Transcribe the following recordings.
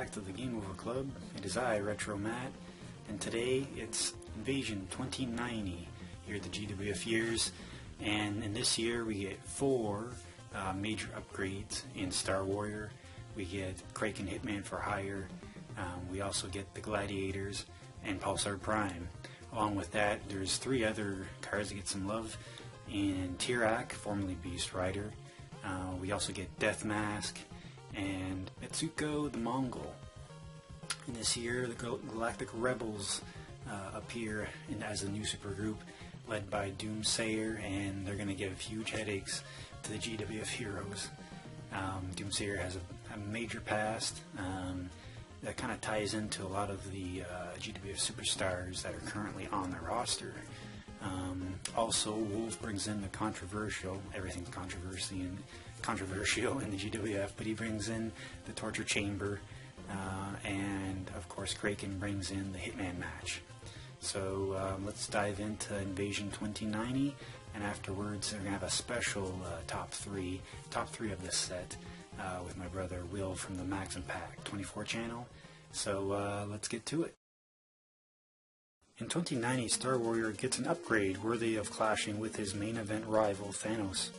back to the Game Over Club. It is I, Retro Matt, and today it's Invasion 2090 here at the GWF Years. And in this year we get 4 major upgrades in Star Warrior. We get Kraken Hitman for Hire. We also get the Gladiators and Pulsar Prime. Along with that, there's 3 other cards that get some love in T.R.A.C., formerly Beast Rider. We also get Death Mask and Mitsuko the Mongol. And this year, the Galactic Rebels appear as a new supergroup led by Doomsayer, and they're going to give huge headaches to the GWF heroes. Doomsayer has a major past that kind of ties into a lot of the GWF superstars that are currently on the roster. Also, Wolf brings in the controversial, everything's controversial in the GWF, but he brings in the Torture Chamber, and of course Kraken brings in the Hitman match. So let's dive into Invasion 2090, and afterwards we're going to have a special top three of this set with my brother Will from the MaxImpact24 Channel. So let's get to it. In 2090, Star Warrior gets an upgrade worthy of clashing with his main event rival, Thanos.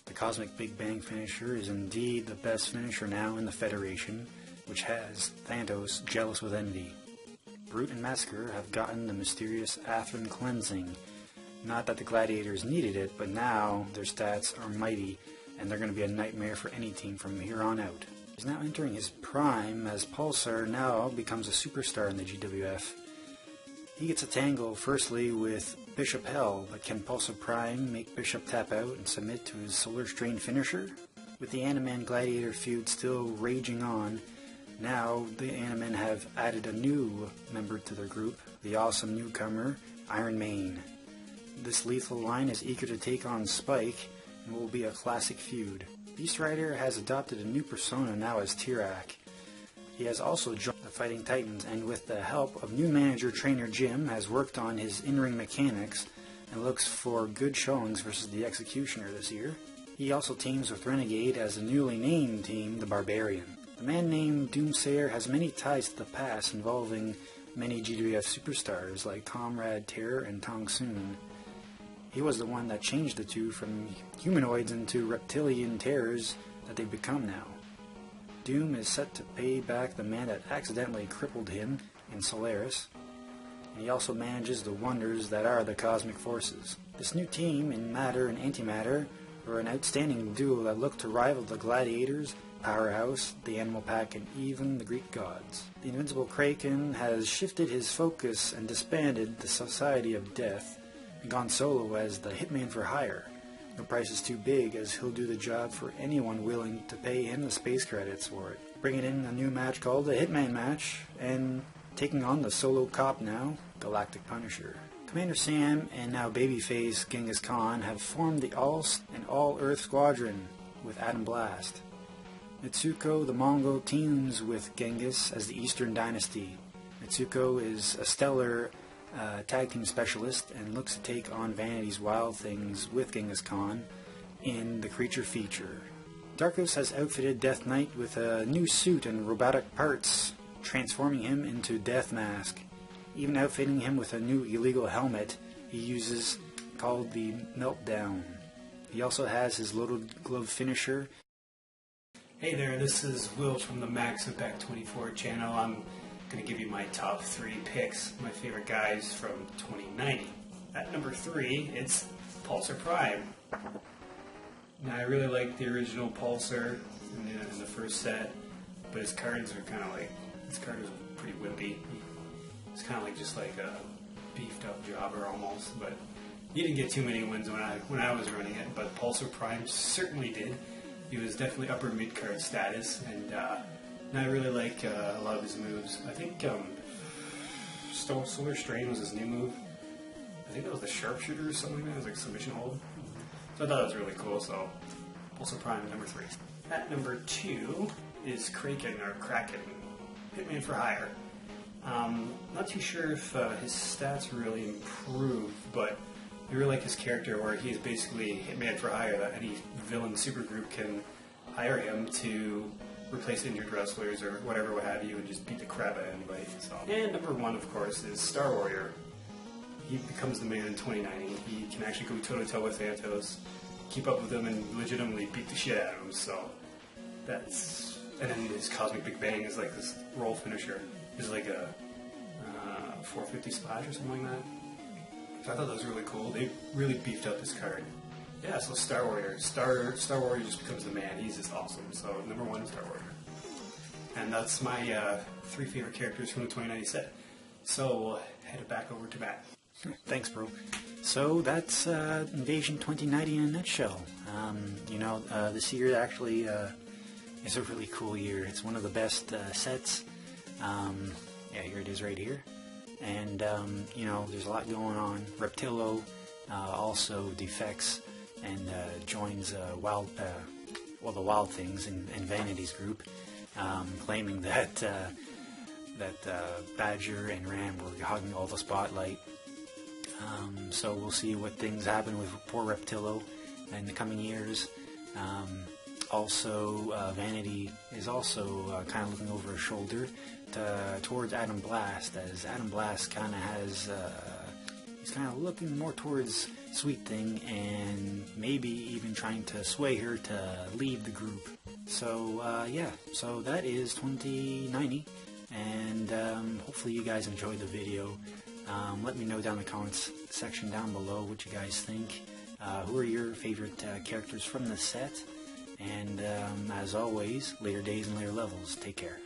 The Cosmic Big Bang finisher is indeed the best finisher now in the Federation, which has Thanos jealous with envy. Brute and Massacre have gotten the mysterious Atherin cleansing. Not that the Gladiators needed it, but now their stats are mighty, and they're going to be a nightmare for any team from here on out. He's now entering his prime, as Pulsar now becomes a superstar in the GWF. He gets a tangle firstly with Bishop Hell, but can Pulsar Prime make Bishop tap out and submit to his Solar Strain finisher? With the Animan Gladiator feud still raging on, now the Animan have added a new member to their group, the awesome newcomer, Iron Mane. This lethal line is eager to take on Spike and will be a classic feud. Beast Rider has adopted a new persona now as T.R.A.C. He has also joined the Fighting Titans, and with the help of new manager trainer Jim, has worked on his in-ring mechanics and looks for good showings versus the Executioner this year. He also teams with Renegade as a newly named team, the Barbarian. The man named Doomsayer has many ties to the past involving many GWF superstars like Comrade Terror and Tong Soon. He was the one that changed the two from humanoids into reptilian terrors that they've become now. Doom is set to pay back the man that accidentally crippled him in Solaris, and he also manages the wonders that are the cosmic forces. This new team in Matter and Antimatter are an outstanding duo that look to rival the Gladiators, Powerhouse, the Animal Pack, and even the Greek gods. The invincible Kraken has shifted his focus and disbanded the Society of Death and gone solo as the Hitman for Hire. No price is too big, as he'll do the job for anyone willing to pay him the space credits for it. Bringing in a new match called the Hitman match, and taking on the solo cop now, Galactic Punisher. Commander Sam and now babyface Genghis Khan have formed the All-Earth Squadron with Adam Blast. Mitsuko the Mongol teams with Genghis as the Eastern Dynasty. Mitsuko is a stellar tag team specialist and looks to take on Vanity's Wild Things with Genghis Khan in the creature feature. Darkos has outfitted Death Knight with a new suit and robotic parts, transforming him into Death Mask, even outfitting him with a new illegal helmet he uses called the Meltdown. He also has his Loaded Glove finisher. Hey there, this is Will from the MaxImpact24 Channel. I'm going to give you my top 3 picks, my favorite guys from 2090. At number 3, it's Pulsar Prime. Now, I really like the original Pulsar in the first set, but his cards are kind of like, his card is pretty wimpy. It's kind of like just like a beefed up jobber almost, but he didn't get too many wins when I was running it, but Pulsar Prime certainly did. He was definitely upper mid-card status, and I really like a lot of his moves. I think Solar Strain was his new move. I think that was the Sharpshooter or something like that. It was like submission hold. So I thought that was really cool, so Pulsar Prime, number 3. At number 2 is Kraken, Hitman for Hire. Not too sure if his stats really improved, but I really like his character, where he is basically Hitman for Hire, that any villain supergroup can hire him to replace injured wrestlers or whatever, what have you, and just beat the crap out of anybody. So. And number 1, of course, is Star Warrior. He becomes the man in 2090. He can actually go toe-to-toe with Santos, keep up with him, and legitimately beat the shit out of him. So that's... And then his Cosmic Big Bang is like this roll finisher. It's like a 450 splash or something like that. So I thought that was really cool. They really beefed up this card. Yeah, so Star Warrior. Star Warrior just becomes the man. He's just awesome. So number 1 is Star Warrior. And that's my 3 favorite characters from the 2090 set. So we'll head it back over to Matt. Thanks, bro. So that's Invasion 2090 in a nutshell. This year actually is a really cool year. It's one of the best sets. Yeah, here it is right here. And, there's a lot going on. Reptillo also defects and joins the Wild Things in Vanity's group, claiming that Badger and Ram were hogging all the spotlight. So we'll see what things happen with poor Reptillo in the coming years. Vanity is also kind of looking over her shoulder towards Adam Blast, as Adam Blast kind of has, he's kind of looking more towards Sweet Thing and maybe even trying to sway her to leave the group. So, so that is 2090, and hopefully you guys enjoyed the video. Let me know down in the comments section down below what you guys think. Who are your favorite characters from the set? And as always, later days and later levels. Take care.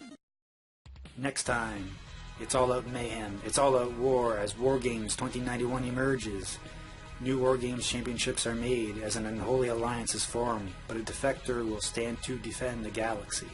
Next time, it's all out mayhem. It's all out war as War Games 2091 emerges. New War Games championships are made as an unholy alliance is formed, but a defector will stand to defend the galaxy.